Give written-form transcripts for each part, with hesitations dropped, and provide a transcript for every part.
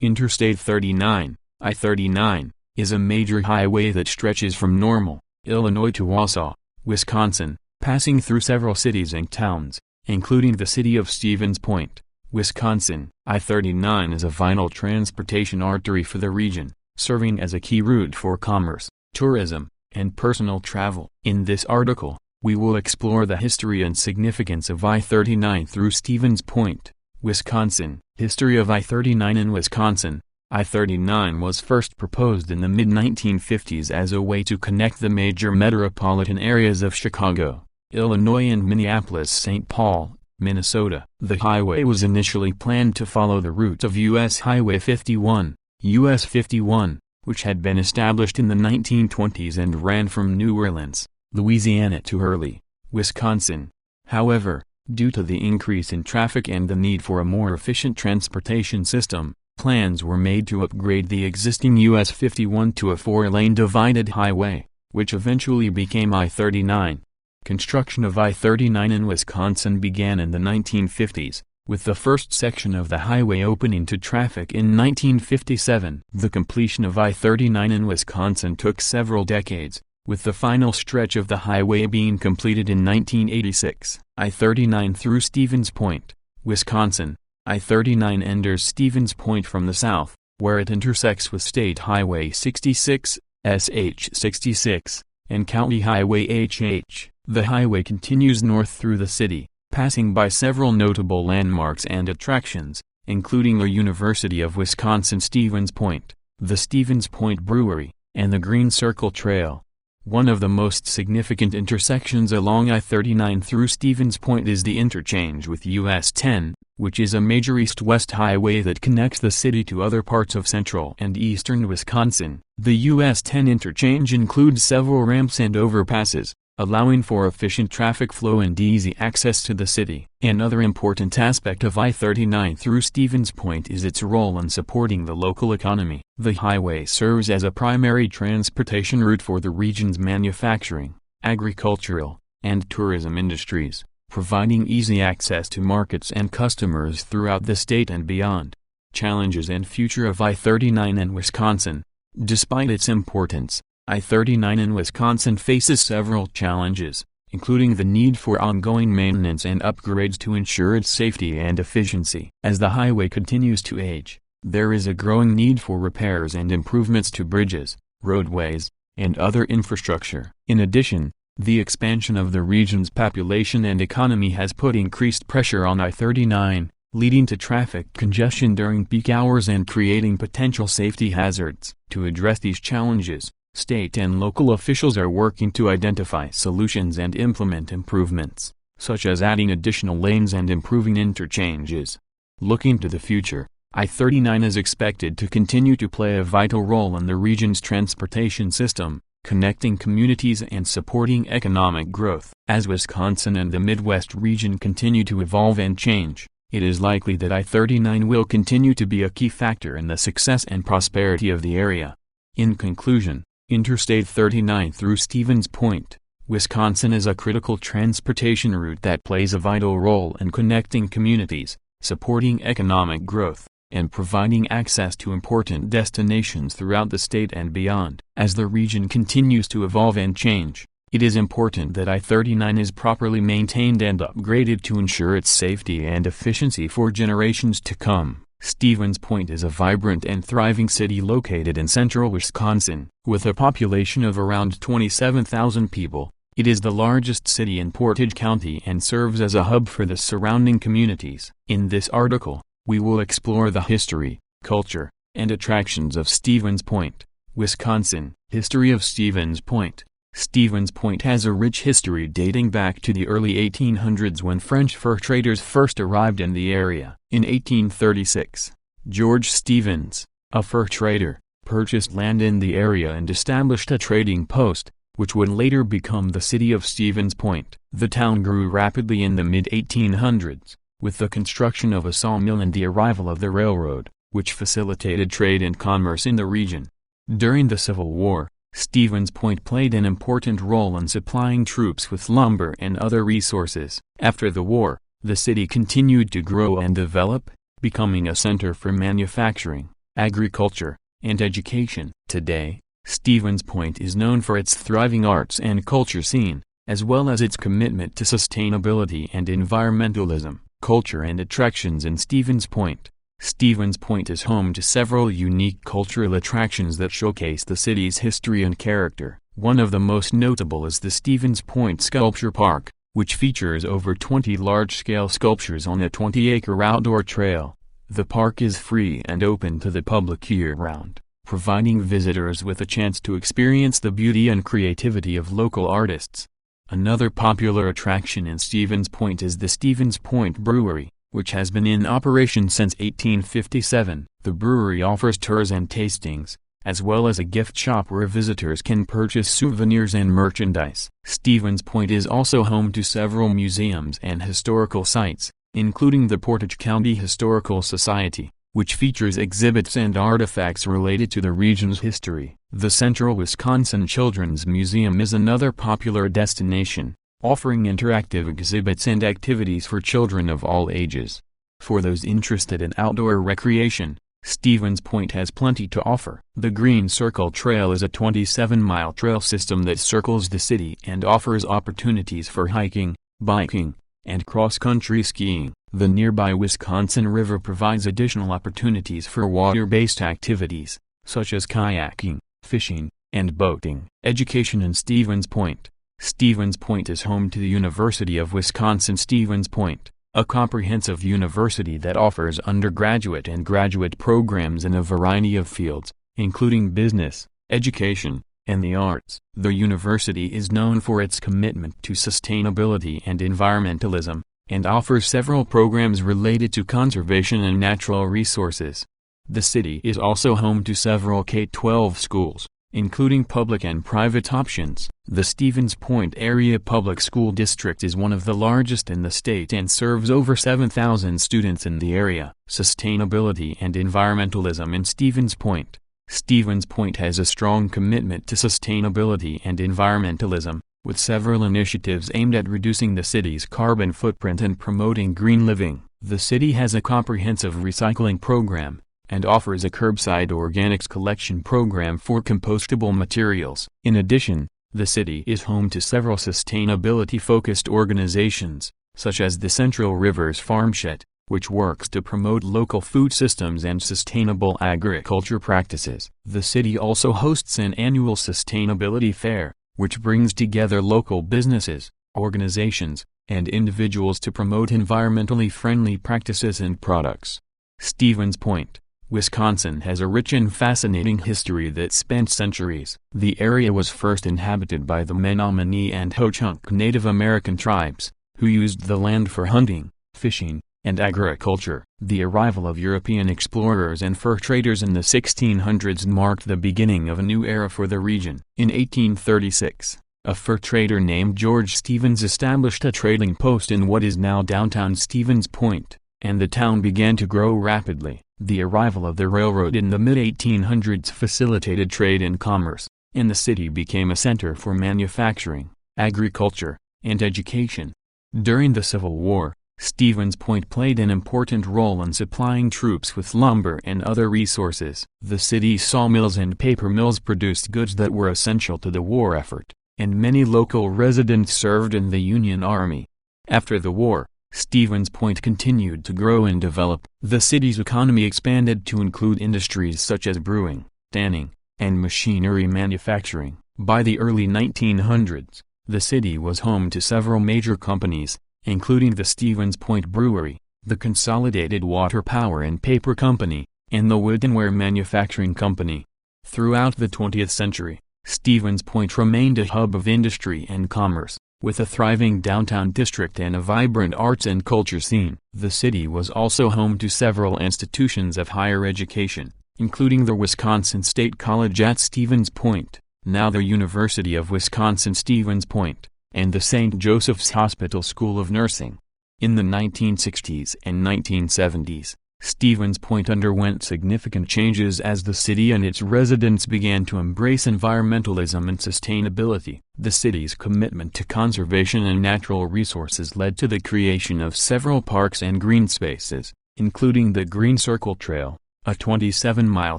Interstate 39, I-39, is a major highway that stretches from Normal, Illinois to Wausau, Wisconsin, passing through several cities and towns, including the city of Stevens Point, Wisconsin. I-39 is a vital transportation artery for the region, serving as a key route for commerce, tourism, and personal travel. In this article, we will explore the history and significance of I-39 through Stevens Point, Wisconsin. History of I-39 in Wisconsin. I-39 was first proposed in the mid-1950s as a way to connect the major metropolitan areas of Chicago, Illinois and Minneapolis-St. Paul, Minnesota. The highway was initially planned to follow the route of U.S. Highway 51, US 51, which had been established in the 1920s and ran from New Orleans, Louisiana to Hurley, Wisconsin. However, due to the increase in traffic and the need for a more efficient transportation system, plans were made to upgrade the existing US 51 to a 4-lane divided highway, which eventually became I-39. Construction of I-39 in Wisconsin began in the 1950s, with the first section of the highway opening to traffic in 1957. The completion of I-39 in Wisconsin took several decades, with the final stretch of the highway being completed in 1986. I-39 through Stevens Point, Wisconsin. I-39 enters Stevens Point from the south, where it intersects with State Highway 66, SH 66, and County Highway HH. The highway continues north through the city, passing by several notable landmarks and attractions, including the University of Wisconsin-Stevens Point, the Stevens Point Brewery, and the Green Circle Trail. One of the most significant intersections along I-39 through Stevens Point is the interchange with US 10, which is a major east-west highway that connects the city to other parts of central and eastern Wisconsin. The US 10 interchange includes several ramps and overpasses, allowing for efficient traffic flow and easy access to the city. Another important aspect of I-39 through Stevens Point is its role in supporting the local economy. The highway serves as a primary transportation route for the region's manufacturing, agricultural, and tourism industries, providing easy access to markets and customers throughout the state and beyond. Challenges and future of I-39 in Wisconsin. Despite its importance, I-39 in Wisconsin faces several challenges, including the need for ongoing maintenance and upgrades to ensure its safety and efficiency. As the highway continues to age, there is a growing need for repairs and improvements to bridges, roadways, and other infrastructure. In addition, the expansion of the region's population and economy has put increased pressure on I-39, leading to traffic congestion during peak hours and creating potential safety hazards. To address these challenges, state and local officials are working to identify solutions and implement improvements, such as adding additional lanes and improving interchanges. Looking to the future, I-39 is expected to continue to play a vital role in the region's transportation system, connecting communities and supporting economic growth. As Wisconsin and the Midwest region continue to evolve and change, it is likely that I-39 will continue to be a key factor in the success and prosperity of the area. In conclusion, Interstate 39 through Stevens Point, Wisconsin is a critical transportation route that plays a vital role in connecting communities, supporting economic growth, and providing access to important destinations throughout the state and beyond. As the region continues to evolve and change, it is important that I-39 is properly maintained and upgraded to ensure its safety and efficiency for generations to come. Stevens Point is a vibrant and thriving city located in central Wisconsin. With a population of around 27,000 people, it is the largest city in Portage County and serves as a hub for the surrounding communities. In this article, we will explore the history, culture, and attractions of Stevens Point, Wisconsin. History of Stevens Point. Stevens Point has a rich history dating back to the early 1800s when French fur traders first arrived in the area. In 1836, George Stevens, a fur trader, purchased land in the area and established a trading post, which would later become the city of Stevens Point. The town grew rapidly in the mid-1800s, with the construction of a sawmill and the arrival of the railroad, which facilitated trade and commerce in the region. During the Civil War, Stevens Point played an important role in supplying troops with lumber and other resources. After the war, the city continued to grow and develop, becoming a center for manufacturing, agriculture, and education. Today, Stevens Point is known for its thriving arts and culture scene, as well as its commitment to sustainability and environmentalism. Culture and attractions in Stevens Point. Stevens Point is home to several unique cultural attractions that showcase the city's history and character. One of the most notable is the Stevens Point Sculpture Park, which features over 20 large-scale sculptures on a 20-acre outdoor trail. The park is free and open to the public year-round, providing visitors with a chance to experience the beauty and creativity of local artists. Another popular attraction in Stevens Point is the Stevens Point Brewery, which has been in operation since 1857. The brewery offers tours and tastings, as well as a gift shop where visitors can purchase souvenirs and merchandise. Stevens Point is also home to several museums and historical sites, including the Portage County Historical Society, which features exhibits and artifacts related to the region's history. The Central Wisconsin Children's Museum is another popular destination, offering interactive exhibits and activities for children of all ages. For those interested in outdoor recreation, Stevens Point has plenty to offer. The Green Circle Trail is a 27-mile trail system that circles the city and offers opportunities for hiking, biking, and cross-country skiing. The nearby Wisconsin River provides additional opportunities for water-based activities, such as kayaking, fishing, and boating. Education in Stevens Point. Stevens Point is home to the University of Wisconsin-Stevens Point, a comprehensive university that offers undergraduate and graduate programs in a variety of fields, including business, education, and the arts. The university is known for its commitment to sustainability and environmentalism, and offers several programs related to conservation and natural resources. The city is also home to several K-12 schools, including public and private options. The Stevens Point Area Public School District is one of the largest in the state and serves over 7,000 students in the area. Sustainability and environmentalism in Stevens Point. Stevens Point has a strong commitment to sustainability and environmentalism, with several initiatives aimed at reducing the city's carbon footprint and promoting green living. The city has a comprehensive recycling program, and offers a curbside organics collection program for compostable materials. In addition, the city is home to several sustainability-focused organizations, such as the Central Rivers Farmshed, which works to promote local food systems and sustainable agriculture practices. The city also hosts an annual sustainability fair, which brings together local businesses, organizations, and individuals to promote environmentally friendly practices and products. Stevens Point, Wisconsin has a rich and fascinating history that spans centuries. The area was first inhabited by the Menominee and Ho-Chunk Native American tribes, who used the land for hunting, fishing, and agriculture. The arrival of European explorers and fur traders in the 1600s marked the beginning of a new era for the region. In 1836, a fur trader named George Stevens established a trading post in what is now downtown Stevens Point, and the town began to grow rapidly. The arrival of the railroad in the mid-1800s facilitated trade and commerce, and the city became a center for manufacturing, agriculture, and education. During the Civil War, Stevens Point played an important role in supplying troops with lumber and other resources. The city's sawmills and paper mills produced goods that were essential to the war effort, and many local residents served in the Union Army. After the war, Stevens Point continued to grow and develop. The city's economy expanded to include industries such as brewing, tanning, and machinery manufacturing. By the early 1900s, the city was home to several major companies, including the Stevens Point Brewery, the Consolidated Water Power and Paper Company, and the Wood and Ware Manufacturing Company. Throughout the 20th century, Stevens Point remained a hub of industry and commerce, with a thriving downtown district and a vibrant arts and culture scene. The city was also home to several institutions of higher education, including the Wisconsin State College at Stevens Point, now the University of Wisconsin-Stevens Point, and the St. Joseph's Hospital School of Nursing. In the 1960s and 1970s, Stevens Point underwent significant changes as the city and its residents began to embrace environmentalism and sustainability. The city's commitment to conservation and natural resources led to the creation of several parks and green spaces, including the Green Circle Trail, a 27-mile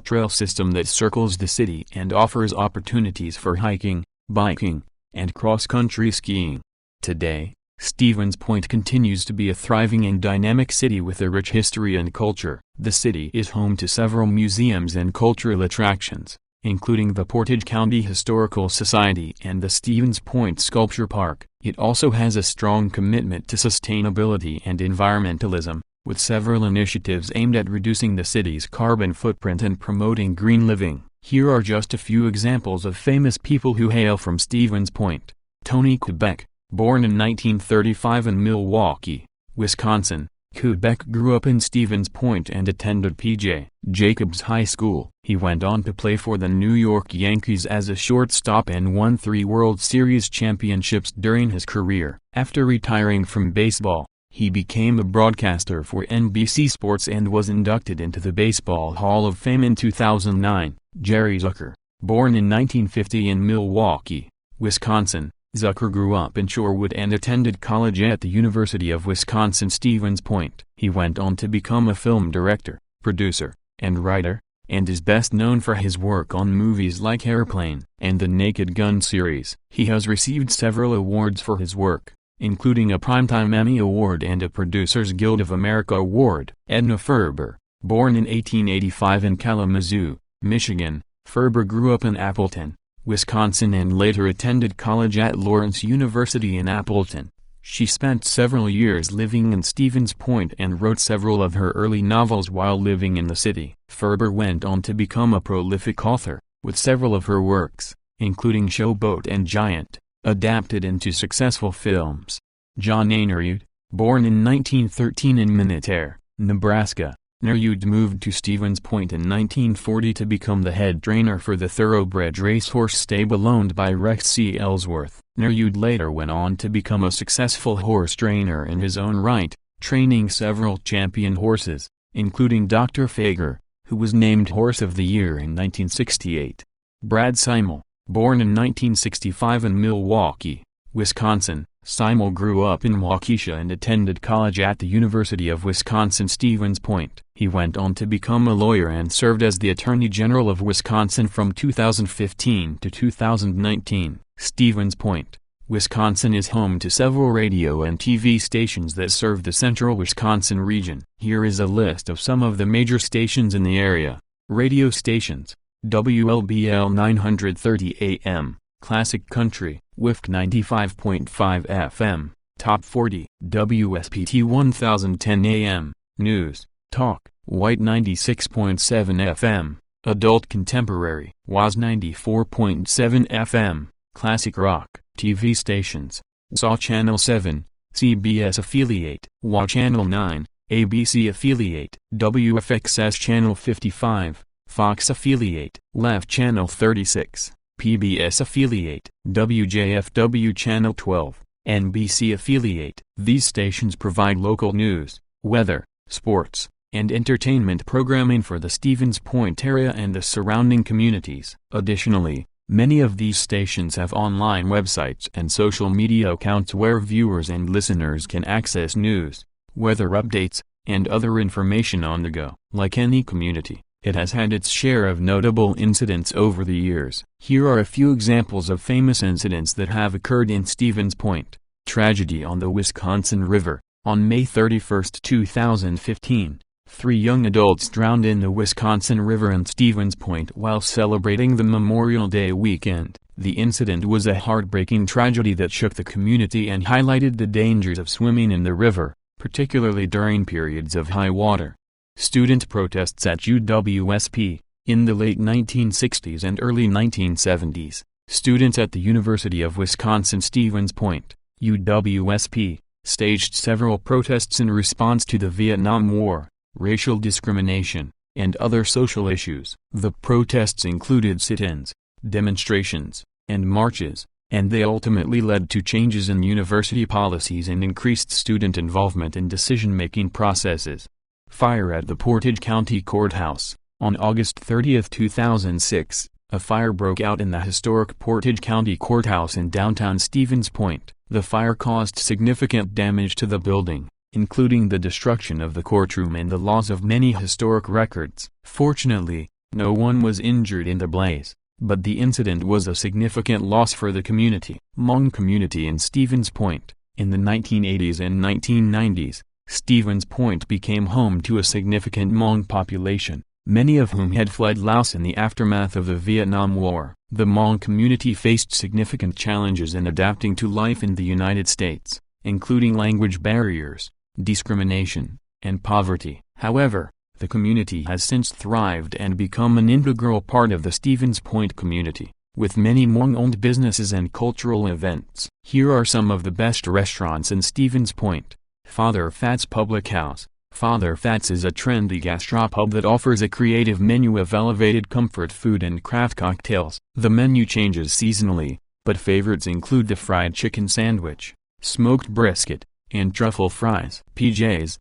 trail system that circles the city and offers opportunities for hiking, biking, and cross-country skiing. Today, Stevens Point continues to be a thriving and dynamic city with a rich history and culture. The city is home to several museums and cultural attractions, including the Portage County Historical Society and the Stevens Point Sculpture Park. It also has a strong commitment to sustainability and environmentalism, with several initiatives aimed at reducing the city's carbon footprint and promoting green living. Here are just a few examples of famous people who hail from Stevens Point. Tony Quebec, born in 1935 in Milwaukee, Wisconsin, Quebec grew up in Stevens Point and attended P.J. Jacobs High School. He went on to play for the New York Yankees as a shortstop and won 3 World Series championships during his career. After retiring from baseball, he became a broadcaster for NBC Sports and was inducted into the Baseball Hall of Fame in 2009. Jerry Zucker, born in 1950 in Milwaukee, Wisconsin, Zucker grew up in Shorewood and attended college at the University of Wisconsin-Stevens Point. He went on to become a film director, producer, and writer, and is best known for his work on movies like Airplane and the Naked Gun series. He has received several awards for his work, including a Primetime Emmy Award and a Producers Guild of America Award. Edna Ferber, born in 1885 in Kalamazoo, Michigan, Ferber grew up in Appleton, Wisconsin and later attended college at Lawrence University in Appleton. She spent several years living in Stevens Point and wrote several of her early novels while living in the city. Ferber went on to become a prolific author, with several of her works, including Showboat and Giant, adapted into successful films. John A. Nerude, born in 1913 in Minneapolis, Nebraska, Nerude moved to Stevens Point in 1940 to become the head trainer for the thoroughbred racehorse stable owned by Rex C. Ellsworth. Nerude later went on to become a successful horse trainer in his own right, training several champion horses, including Dr. Fager, who was named Horse of the Year in 1968. Brad Simel, born in 1965 in Milwaukee, Wisconsin, Simel grew up in Waukesha and attended college at the University of Wisconsin-Stevens Point. He went on to become a lawyer and served as the Attorney General of Wisconsin from 2015 to 2019. Stevens Point, Wisconsin is home to several radio and TV stations that serve the central Wisconsin region. Here is a list of some of the major stations in the area. Radio stations: WLBL 930 AM, Classic Country, WIFC 95.5 FM, Top 40, WSPT 1010 AM, News, Talk, White 96.7 FM, Adult Contemporary, WAS 94.7 FM, Classic Rock. TV stations: SAW Channel 7, CBS Affiliate, WA Channel 9, ABC Affiliate, WFXS Channel 55, Fox Affiliate, Left Channel 36, PBS Affiliate, WJFW Channel 12, NBC Affiliate. These stations provide local news, weather, sports, and entertainment programming for the Stevens Point area and the surrounding communities. Additionally, many of these stations have online websites and social media accounts where viewers and listeners can access news, weather updates, and other information on the go. Like any community, it has had its share of notable incidents over the years. Here are a few examples of famous incidents that have occurred in Stevens Point. Tragedy on the Wisconsin River. On May 31, 2015, 3 young adults drowned in the Wisconsin River in Stevens Point while celebrating the Memorial Day weekend. The incident was a heartbreaking tragedy that shook the community and highlighted the dangers of swimming in the river, particularly during periods of high water. Student protests at UWSP. In the late 1960s and early 1970s, students at the University of Wisconsin-Stevens Point, UWSP, staged several protests in response to the Vietnam War, racial discrimination, and other social issues. The protests included sit-ins, demonstrations, and marches, and they ultimately led to changes in university policies and increased student involvement in decision-making processes. Fire at the Portage County Courthouse. On August 30, 2006, a fire broke out in the historic Portage County Courthouse in downtown Stevens Point. The fire caused significant damage to the building, including the destruction of the courtroom and the loss of many historic records. Fortunately, no one was injured in the blaze, but the incident was a significant loss for the community. Hmong community in Stevens Point. In the 1980s and 1990s, Stevens Point became home to a significant Hmong population, many of whom had fled Laos in the aftermath of the Vietnam War. The Hmong community faced significant challenges in adapting to life in the United States, including language barriers, discrimination, and poverty. However, the community has since thrived and become an integral part of the Stevens Point community, with many Hmong-owned businesses and cultural events. Here are some of the best restaurants in Stevens Point. Father Fat's Public House. Father Fat's is a trendy gastropub that offers a creative menu of elevated comfort food and craft cocktails. The menu changes seasonally, but favorites include the fried chicken sandwich, smoked brisket, and truffle fries. PJ's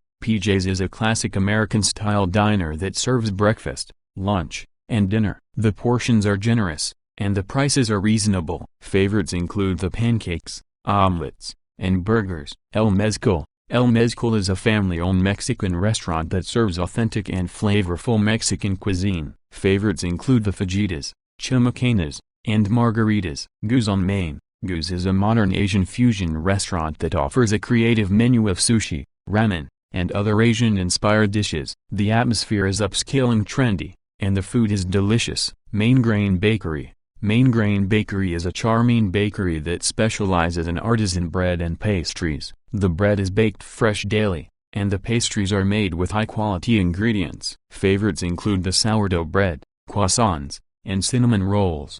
is a classic American-style diner that serves breakfast, lunch, and dinner. The portions are generous, and the prices are reasonable. Favorites include the pancakes, omelets, and burgers. El Mezcal. El Mezcal is a family-owned Mexican restaurant that serves authentic and flavorful Mexican cuisine. Favorites include the fajitas, chimichangas, and margaritas. Goose on Main. Goose is a modern Asian fusion restaurant that offers a creative menu of sushi, ramen, and other Asian-inspired dishes. The atmosphere is upscale and trendy, and the food is delicious. Main Grain Bakery. Main Grain Bakery is a charming bakery that specializes in artisan bread and pastries. The bread is baked fresh daily, and the pastries are made with high-quality ingredients. Favorites include the sourdough bread, croissants, and cinnamon rolls.